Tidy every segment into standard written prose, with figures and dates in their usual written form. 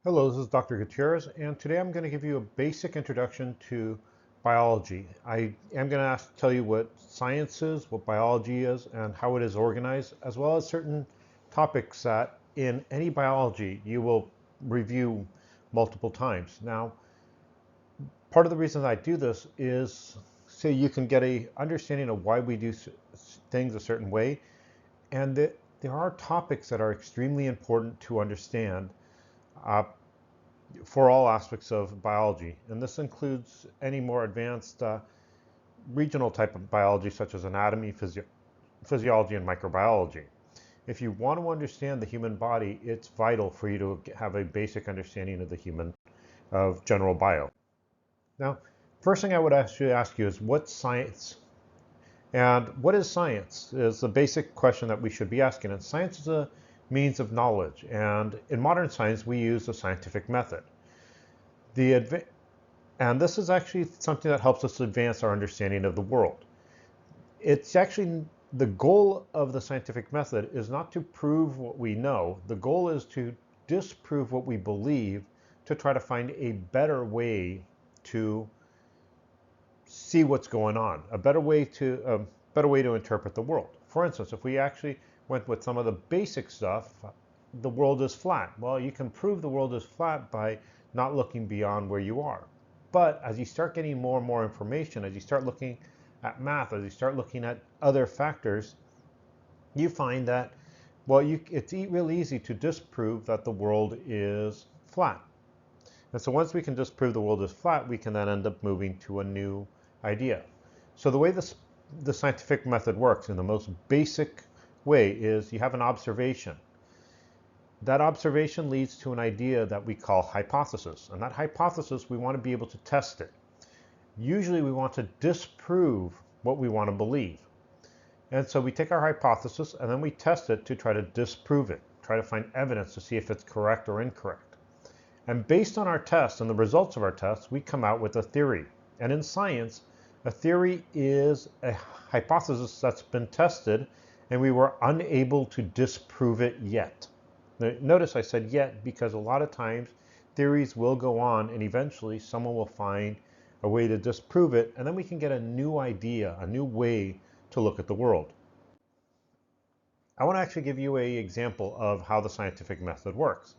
Hello, this is Dr. Gutierrez, and today I'm going to give you a basic introduction to biology. I am going to tell you what science is, what biology is, and how it is organized, as well as certain topics that in any biology you will review multiple times. Now, part of the reason I do this is so you can get a understanding of why we do things a certain way, and that there are topics that are extremely important to understand. Uh, for all aspects of biology. And this includes any more advanced regional type of biology, such as anatomy, physiology, and microbiology. If you want to understand the human body, it's vital for you to have a basic understanding of general bio. Now, first thing I would actually ask you is what's science? And what is science is the basic question that we should be asking. And science is a means of knowledge. And in modern science, we use the scientific method. And this is actually something that helps us advance our understanding of the world. It's actually the goal of the scientific method is not to prove what we know. The goal is to disprove what we believe to try to find a better way to see what's going on, a better way to interpret the world. For instance, if we actually went with some of the basic stuff, the world is flat. Well, you can prove the world is flat by not looking beyond where you are. But as you start getting more and more information, as you start looking at math, as you start looking at other factors, you find that, well, it's really easy to disprove that the world is flat. And so once we can disprove the world is flat, we can then end up moving to a new idea. So the way the scientific method works in the most basic way is you have an observation. That observation leads to an idea that we call hypothesis. And that hypothesis, we want to be able to test it. Usually we want to disprove what we want to believe. And so we take our hypothesis and then we test it to try to disprove it, try to find evidence to see if it's correct or incorrect. And based on our tests and the results of our tests, we come out with a theory. And in science, a theory is a hypothesis that's been tested and we were unable to disprove it yet. Now, notice I said yet because a lot of times theories will go on and eventually someone will find a way to disprove it, and then we can get a new idea, a new way to look at the world. I want to actually give you an example of how the scientific method works.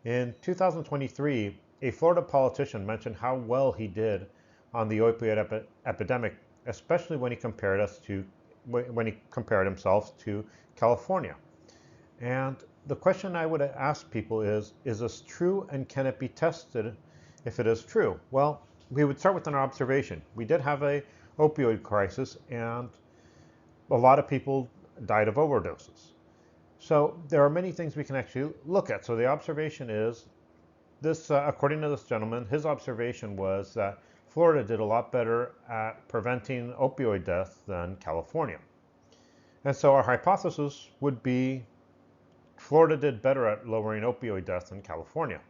In 2023, a Florida politician mentioned how well he did on the opioid epidemic, especially when he compared himself to California. And the question I would ask people is this true and can it be tested if it is true? Well, we would start with an observation. We did have a opioid crisis and a lot of people died of overdoses. So there are many things we can actually look at. So the observation is this, according to this gentleman, his observation was that Florida did a lot better at preventing opioid deaths than California. And so our hypothesis would be Florida did better at lowering opioid deaths than California.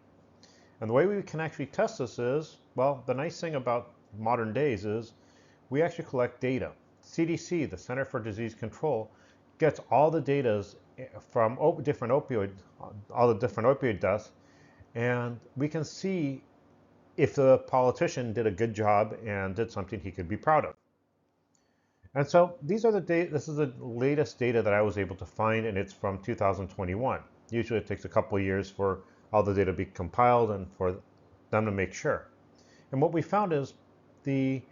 And the way we can actually test this is, well, the nice thing about modern days is we actually collect data. CDC, the Center for Disease Control, gets all the data from all the different opioid deaths, and we can see if the politician did a good job and did something he could be proud of. And so these are the data. This is the latest data that I was able to find, and it's from 2021. Usually it takes a couple of years for all the data to be compiled and for them to make sure. And what we found is the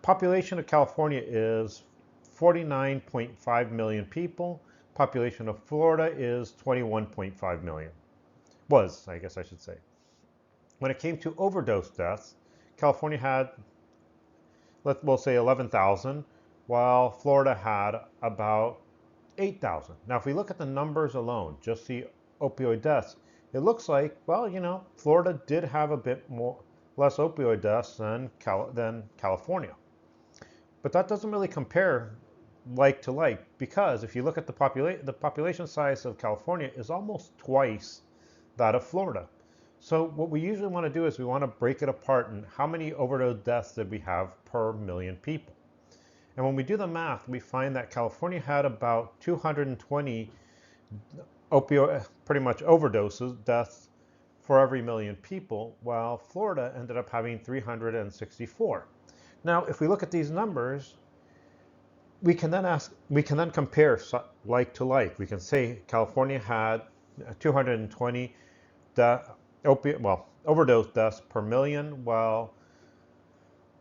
population of California is 49.5 million people. Population of Florida is 21.5 million. Was, I guess I should say. When it came to overdose deaths, California had, we'll say 11,000, while Florida had about 8,000. Now, if we look at the numbers alone, just the opioid deaths, it looks like, well, Florida did have a bit less opioid deaths than California. But that doesn't really compare like to like, because if you look at the population size of California is almost twice that of Florida. So what we usually want to do is we want to break it apart and how many overdose deaths did we have per million people. And when we do the math, we find that California had about 220 pretty much overdoses deaths for every million people, while Florida ended up having 364. Now, if we look at these numbers, we can then compare like to like. We can say California had 220 overdose deaths per million, while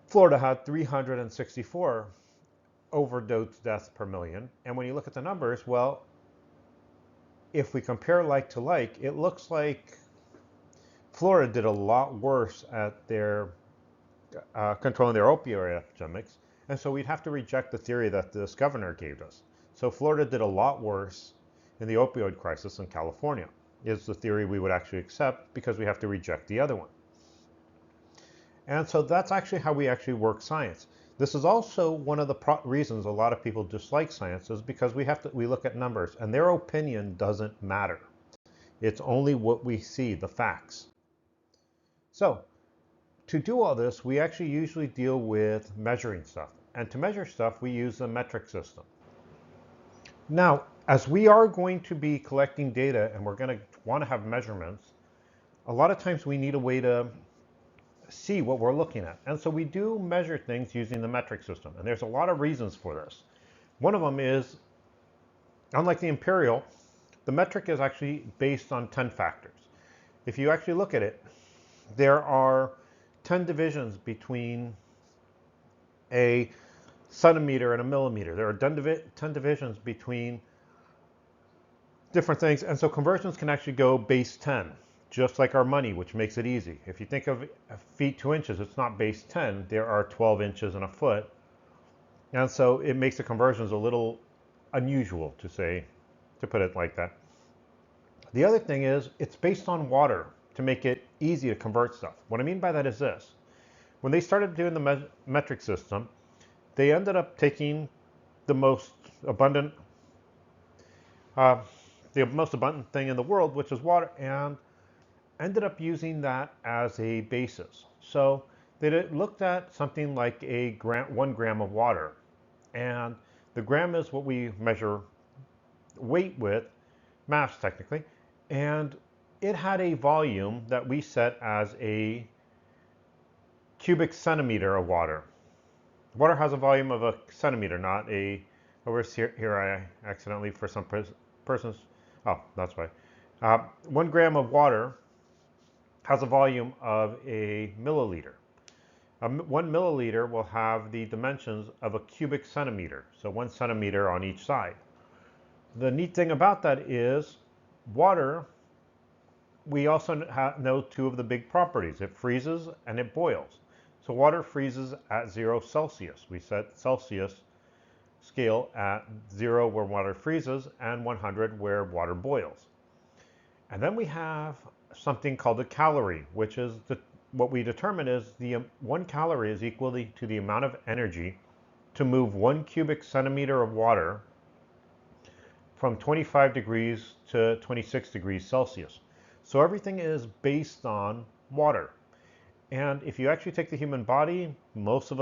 Florida had 364 overdose deaths per million. And when you look at the numbers, well, if we compare like to like, it looks like Florida did a lot worse at their controlling their opioid epidemics, and so we'd have to reject the theory that this governor gave us. So Florida did a lot worse in the opioid crisis than California, is the theory we would actually accept, because we have to reject the other one. And so that's actually how we actually work science. This is also one of the reasons a lot of people dislike science, is because we look at numbers, and their opinion doesn't matter. It's only what we see, the facts. So to do all this, we actually usually deal with measuring stuff. And to measure stuff, we use the metric system. Now, as we are going to be collecting data and we're going to want to have measurements, a lot of times we need a way to see what we're looking at. And so we do measure things using the metric system. And there's a lot of reasons for this. One of them is, unlike the imperial, the metric is actually based on 10 factors. If you actually look at it, there are 10 divisions between a centimeter and a millimeter. There are 10 divisions between different things, and so conversions can actually go base 10, just like our money, which makes it easy. If you think of feet to inches, it's not base 10. There are 12 inches in a foot, and so it makes the conversions a little unusual, to put it like that. The other thing is, it's based on water to make it easy to convert stuff. What I mean by that is this. When they started doing the metric system, they ended up taking the most abundant thing in the world, which is water, and ended up using that as a basis. So they looked at something like 1 gram of water, and the gram is what we measure weight with, mass technically, and it had a volume that we set as a cubic centimeter of water. Water has a volume of a centimeter, not a, here I accidentally, for some persons, oh, that's why. 1 gram of water has a volume of a milliliter. 1 milliliter will have the dimensions of a cubic centimeter, so 1 centimeter on each side. The neat thing about that is water, we also know 2 of the big properties. It freezes and it boils. So water freezes at 0 Celsius. We set Celsius scale at 0 where water freezes and 100 where water boils. And then we have something called a calorie, which is what we determine is 1 calorie is equal to the amount of energy to move 1 cubic centimeter of water from 25 degrees to 26 degrees Celsius. So everything is based on water. And if you actually take the human body, most of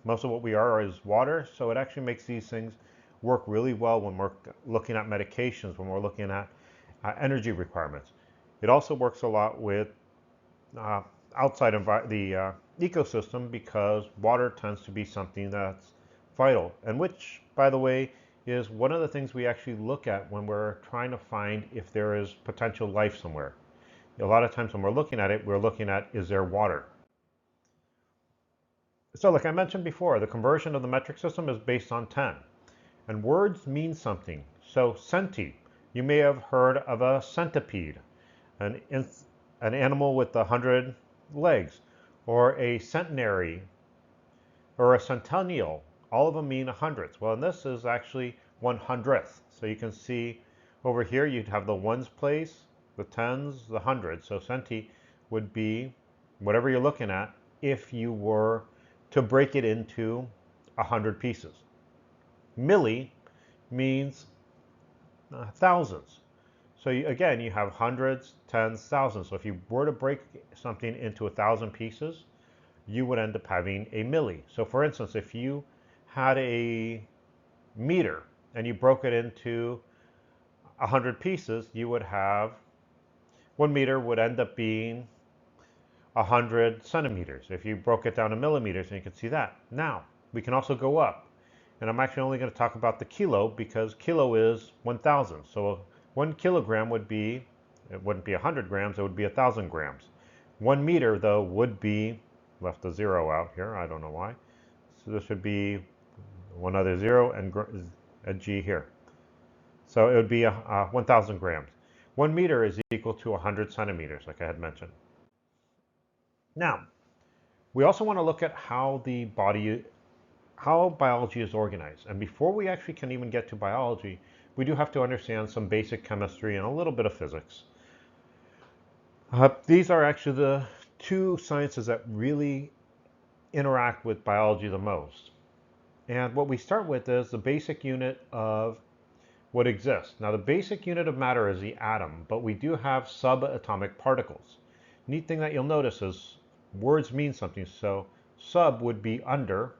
what we are is water. So it actually makes these things work really well when we're looking at medications, when we're looking at energy requirements. It also works a lot with outside the ecosystem, because water tends to be something that's vital, and which, by the way, is one of the things we actually look at when we're trying to find if there is potential life somewhere. A lot of times when we're looking at it, we're looking at, is there water? So like I mentioned before, the conversion of the metric system is based on 10. And words mean something. So centi, you may have heard of a centipede, an animal with 100 legs, or a centenary, or a centennial. All of them mean hundreds. Well, and this is actually 100th. So you can see over here, you'd have the ones place, the tens, the hundreds. So centi would be whatever you're looking at if you were to break it into 100 pieces. Milli means thousands. So again, you have hundreds, tens, thousands. So if you were to break something into 1,000 pieces, you would end up having a milli. So for instance, if you had a meter and you broke it into 100 pieces, you would have 1 meter would end up being 100 centimeters. If you broke it down to millimeters, and you can see that. Now, we can also go up. And I'm actually only going to talk about the kilo because kilo is 1,000. So 1 kilogram would be, it wouldn't be 100 grams, it would be 1,000 grams. 1 meter, though, would be, left a zero out here, I don't know why. So this would be one other zero and a G here. So it would be 1,000 grams. 1 meter is equal to 100 centimeters, like I had mentioned. Now, we also want to look at how how biology is organized. And before we actually can even get to biology, we do have to understand some basic chemistry and a little bit of physics. These are actually the two sciences that really interact with biology the most. And what we start with is the basic unit of what exists. Now, the basic unit of matter is the atom, but we do have subatomic particles. Neat thing that you'll notice is words mean something. So sub would be under,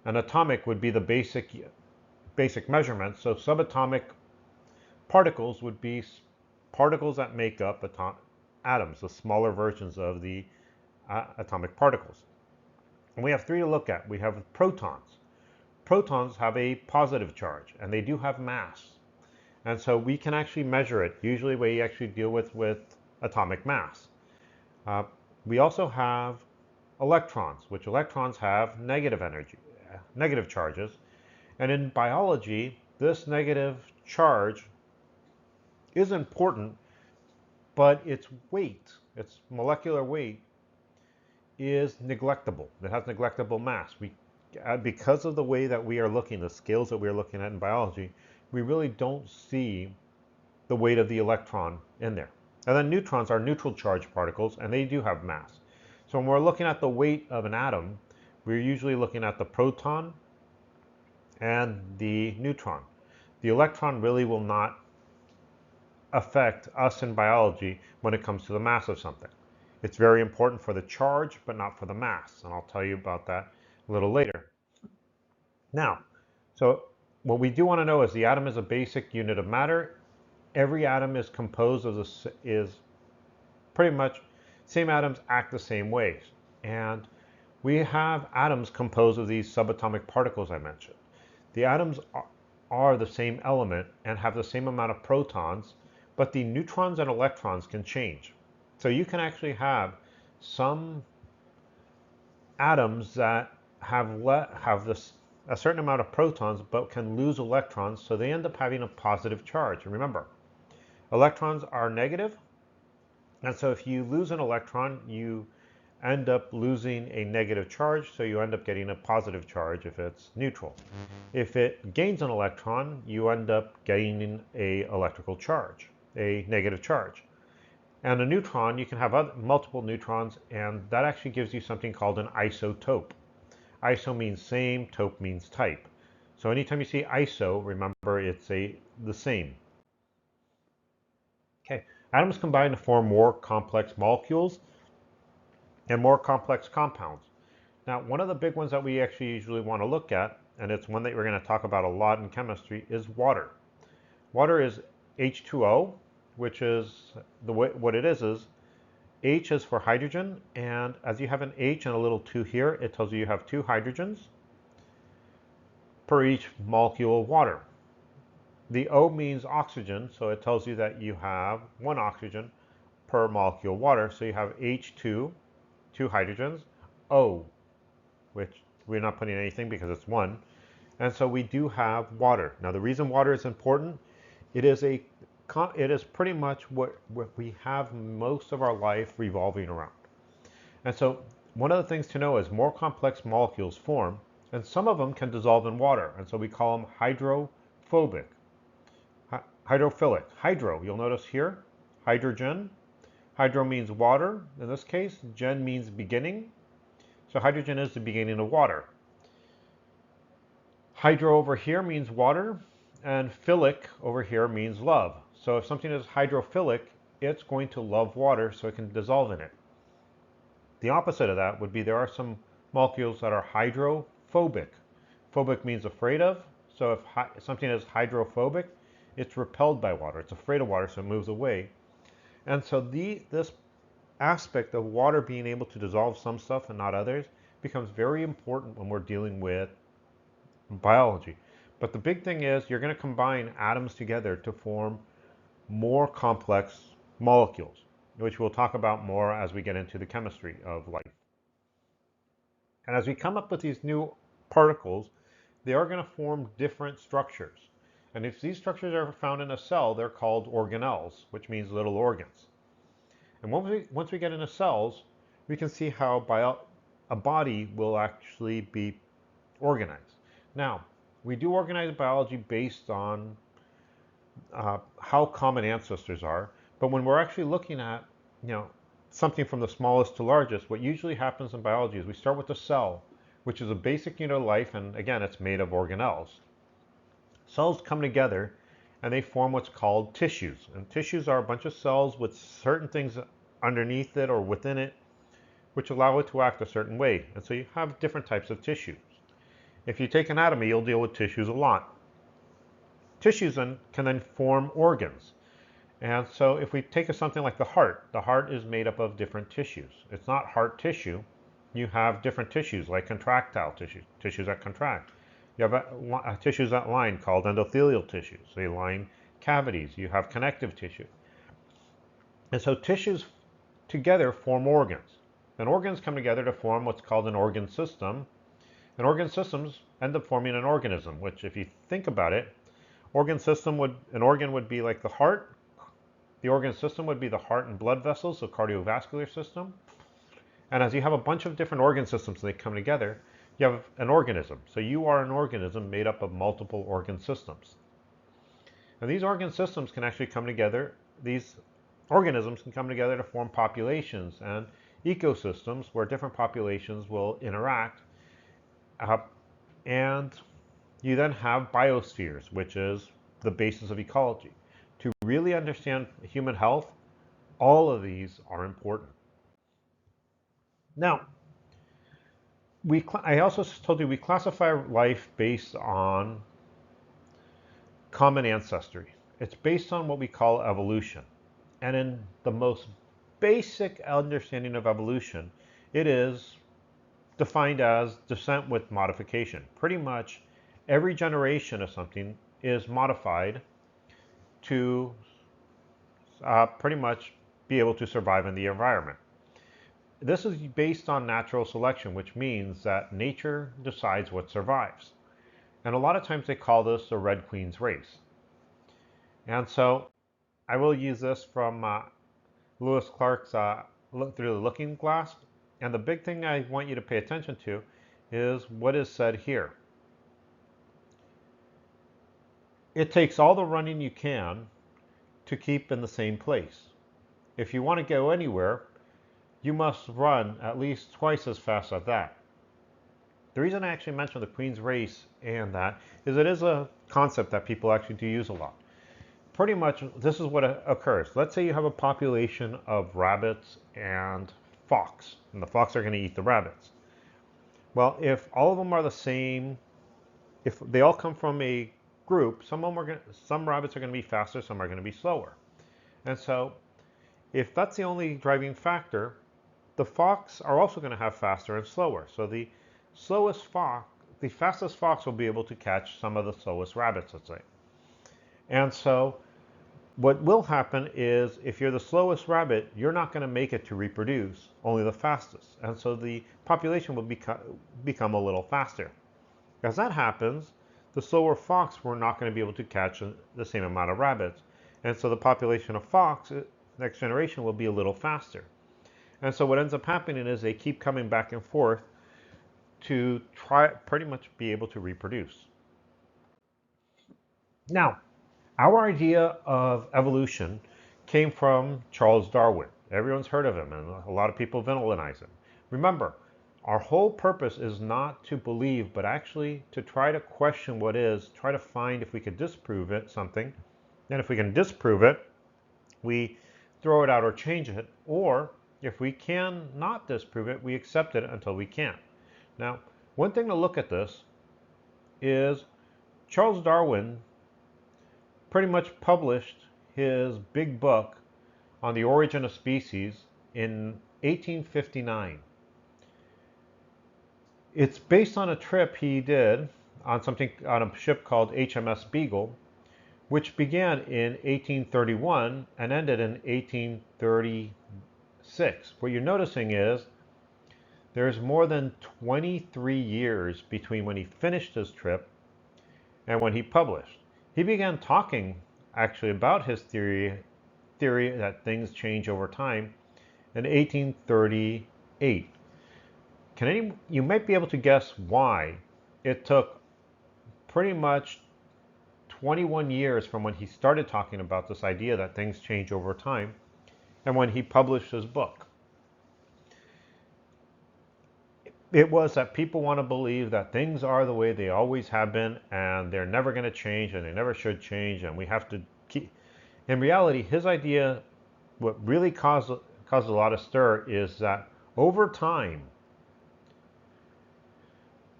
and atomic would be the basic measurement. So subatomic particles would be particles that make up atoms, the smaller versions of the atomic particles. And we have three to look at. We have protons. Protons have a positive charge, and they do have mass. And so we can actually measure it. Usually we actually deal with atomic mass. We also have electrons, which electrons have negative energy, negative charges. And in biology, this negative charge is important, but its weight, its molecular weight, is neglectable. It has neglectable mass. Because of the way that we are looking, the scales that we are looking at in biology, we really don't see the weight of the electron in there. And then neutrons are neutral charge particles, and they do have mass. So when we're looking at the weight of an atom, we're usually looking at the proton and the neutron. The electron really will not affect us in biology when it comes to the mass of something. It's very important for the charge, but not for the mass. And I'll tell you about that a little later. Now, so what we do want to know is the atom is a basic unit of matter. Every atom is composed of is pretty much same atoms act the same ways. And we have atoms composed of these subatomic particles I mentioned. The atoms are the same element and have the same amount of protons, but the neutrons and electrons can change. So you can actually have some atoms that have a certain amount of protons but can lose electrons, so they end up having a positive charge. And remember, electrons are negative, and so if you lose an electron, you end up losing a negative charge, so you end up getting a positive charge if it's neutral. If it gains an electron, you end up gaining a electrical charge, a negative charge. And a neutron, you can have multiple neutrons, and that actually gives you something called an isotope. Iso means same, tope means type. So anytime you see iso, remember it's the same. Okay, atoms combine to form more complex molecules and more complex compounds. Now, one of the big ones that we actually usually want to look at, and it's one that we're going to talk about a lot in chemistry, is water. Water is H2O, which is what it is H is for hydrogen, and as you have an H and a little 2 here, it tells you have 2 hydrogens per each molecule of water. The O means oxygen, so it tells you that you have 1 oxygen per molecule of water. So you have H2, 2 hydrogens, O, which we're not putting anything because it's 1. And so we do have water. Now the reason water is important, it is pretty much what we have most of our life revolving around. And so one of the things to know is more complex molecules form, and some of them can dissolve in water. And so we call them hydrophobic. Hydrophilic. Hydro, you'll notice here, hydrogen. Hydro means water. In this case, gen means beginning. So hydrogen is the beginning of water. Hydro over here means water, and philic over here means love. So if something is hydrophilic, it's going to love water, so it can dissolve in it. The opposite of that would be there are some molecules that are hydrophobic. Phobic means afraid of. So if something is hydrophobic, it's repelled by water. It's afraid of water, so it moves away. And so this aspect of water being able to dissolve some stuff and not others becomes very important when we're dealing with biology. But the big thing is you're going to combine atoms together to form more complex molecules, which we'll talk about more as we get into the chemistry of life. And as we come up with these new particles, they are going to form different structures. And if these structures are found in a cell, they're called organelles, which means little organs. And once we get into cells, we can see how a body will actually be organized. Now, we do organize biology based on how common ancestors are, but when we're actually looking at, something from the smallest to largest, what usually happens in biology is we start with the cell, which is a basic unit of life, and again, it's made of organelles. Cells come together and they form what's called tissues. And tissues are a bunch of cells with certain things underneath it or within it, which allow it to act a certain way. And so you have different types of tissues. If you take anatomy, you'll deal with tissues a lot. Tissues can then form organs. And so if we take something like the heart is made up of different tissues. It's not heart tissue. You have different tissues like contractile tissues that contract. You have tissues that line called endothelial tissues. They line cavities. You have connective tissue. And so tissues together form organs. And organs come together to form what's called an organ system. And organ systems end up forming an organism, which if you think about it, an organ would be like the heart. The organ system would be the heart and blood vessels, so cardiovascular system. And as you have a bunch of different organ systems and they come together, you have an organism. So you are an organism made up of multiple organ systems. And these organ systems can actually come together, these organisms can come together to form populations and ecosystems where different populations will interact. And you then have biospheres, which is the basis of ecology. To really understand human health, all of these are important. Now, I also told you we classify life based on common ancestry. It's based on what we call evolution. And in the most basic understanding of evolution, it is defined as descent with modification. Pretty much every generation of something is modified to pretty much be able to survive in the environment. This is based on natural selection, which means that nature decides what survives. And a lot of times they call this the Red Queen's race. And so I will use this from Lewis Clark's Through the Looking Glass. And the big thing I want you to pay attention to is what is said here. It takes all the running you can to keep in the same place. If you want to go anywhere, you must run at least twice as fast as that. The reason I actually mentioned the Queen's race and that is it is a concept that people actually do use a lot. Pretty much this is what occurs. Let's say you have a population of rabbits and fox, and the fox are going to eat the rabbits. Well, if all of them are the same, if they all come from a group, some rabbits are going to be faster, some are going to be slower. And so if that's the only driving factor, the fox are also going to have faster and slower. So the fastest fox will be able to catch some of the slowest rabbits, let's say. And so what will happen is if you're the slowest rabbit, you're not going to make it to reproduce, only the fastest. And so the population will become a little faster. As that happens, the slower fox were not going to be able to catch the same amount of rabbits. And so the population of fox, next generation, will be a little faster. And so what ends up happening is they keep coming back and forth to try pretty much be able to reproduce. Now, our idea of evolution came from Charles Darwin. Everyone's heard of him, and a lot of people villainize him. Remember, our whole purpose is not to believe, but actually to try to question what is, try to find if we could disprove something, and if we can disprove it, we throw it out or change it, or if we can not disprove it, we accept it until we can't. Now, one thing to look at this is Charles Darwin pretty much published his big book on the origin of species in 1859. It's based on a trip he did on a ship called HMS Beagle, which began in 1831 and ended in 1836. What you're noticing is there's more than 23 years between when he finished his trip and when he published. He began talking actually about his theory that things change over time in 1838. You might be able to guess why it took pretty much 21 years from when he started talking about this idea that things change over time and when he published his book. It was that people want to believe that things are the way they always have been and they're never going to change and they never should change and we have to keep. In reality, his idea, what really caused a lot of stir, is that over time,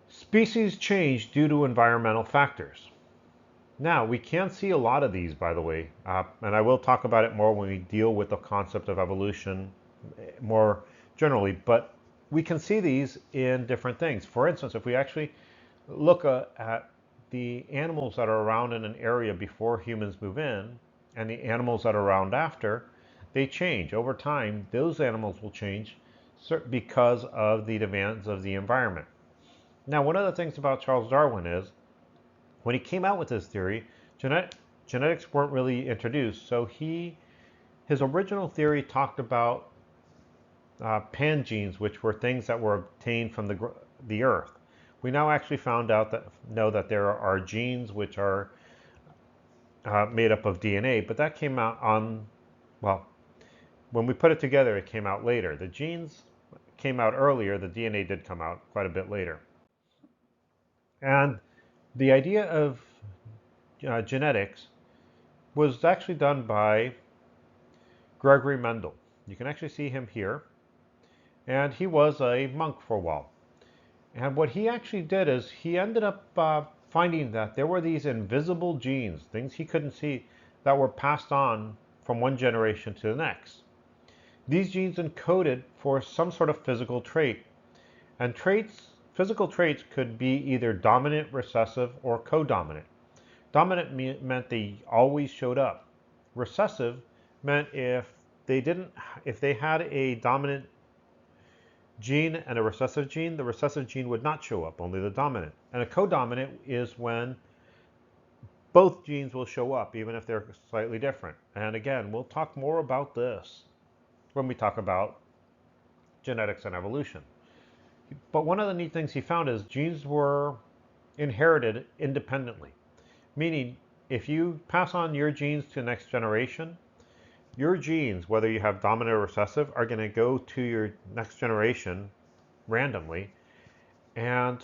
species change due to environmental factors. Now, we can see a lot of these, by the way, and I will talk about it more when we deal with the concept of evolution more generally, but we can see these in different things. For instance, if we actually look at the animals that are around in an area before humans move in and the animals that are around after, they change. Over time, those animals will change because of the demands of the environment. Now, one of the things about Charles Darwin is when he came out with his theory, genetics weren't really introduced. So his original theory talked about pangenes, which were things that were obtained from the earth. We now actually know that there are genes which are made up of DNA, but that came out when we put it together, it came out later. The genes came out earlier, the DNA did come out quite a bit later. And the idea of genetics was actually done by Gregory Mendel. You can actually see him here. And he was a monk for a while. And what he actually did is he ended up finding that there were these invisible genes, things he couldn't see, that were passed on from one generation to the next. These genes encoded for some sort of physical trait. And physical traits could be either dominant, recessive, or codominant. Dominant meant they always showed up. Recessive meant if they had a dominant gene and a recessive gene, the recessive gene would not show up, only the dominant. And a codominant is when both genes will show up, even if they're slightly different. And again, we'll talk more about this when we talk about genetics and evolution. But one of the neat things he found is genes were inherited independently. Meaning, if you pass on your genes to the next generation, your genes, whether you have dominant or recessive, are going to go to your next generation randomly. And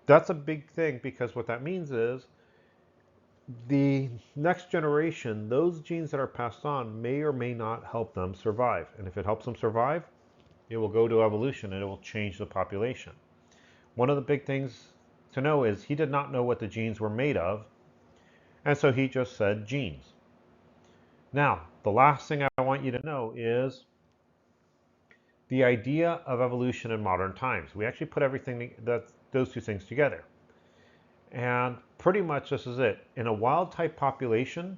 that's a big thing because what that means is the next generation, those genes that are passed on may or may not help them survive. And if it helps them survive, it will go to evolution and it will change the population. One of the big things to know is he did not know what the genes were made of. And so he just said genes. Now, the last thing I want you to know is the idea of evolution in modern times. We actually put those two things together. And pretty much this is it. In a wild type population,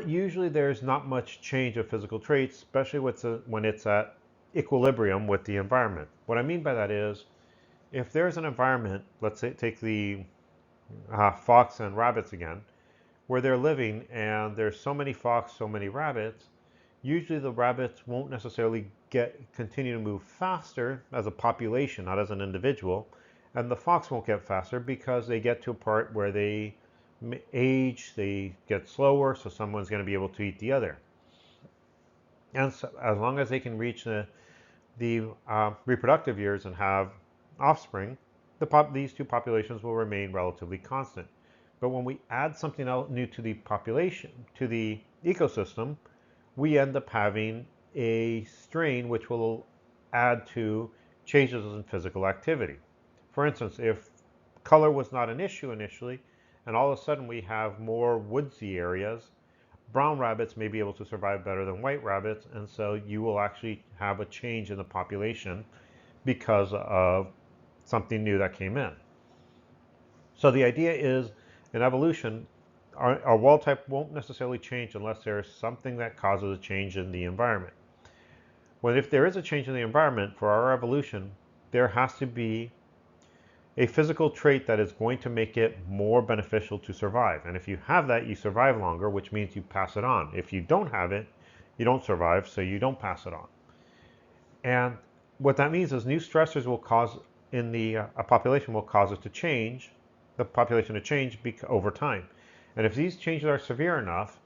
usually there's not much change of physical traits, especially when it's at equilibrium with the environment. What I mean by that is, if there's an environment, let's say take the fox and rabbits again, where they're living and there's so many fox, so many rabbits, usually the rabbits won't necessarily continue to move faster as a population, not as an individual, and the fox won't get faster because they get to a part where they age, they get slower, so someone's going to be able to eat the other. And so, as long as they can reach the reproductive years and have offspring, these two populations will remain relatively constant. But when we add something else new to the population, to the ecosystem, we end up having a strain which will add to changes in physical activity. For instance, if color was not an issue initially, and all of a sudden we have more woodsy areas, brown rabbits may be able to survive better than white rabbits, and so you will actually have a change in the population because of something new that came in. So the idea is, in evolution, our wall type won't necessarily change unless there is something that causes a change in the environment. Well, if there is a change in the environment for our evolution, there has to be a physical trait that is going to make it more beneficial to survive. And if you have that, you survive longer, which means you pass it on. If you don't have it, you don't survive, so you don't pass it on. And what that means is new stressors will cause in a population will cause it to change, the population to change over time. And if these changes are severe enough,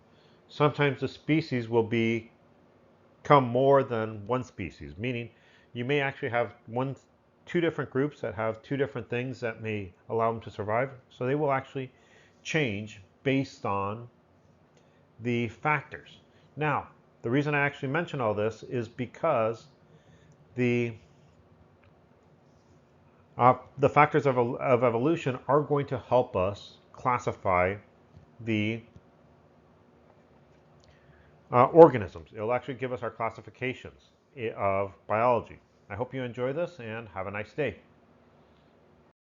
sometimes the species will become more than one species, meaning you may actually have two different groups that have two different things that may allow them to survive. So they will actually change based on the factors. Now, the reason I actually mention all this is because the factors of evolution are going to help us classify the organisms. It'll actually give us our classifications of biology. I hope you enjoy this and have a nice day.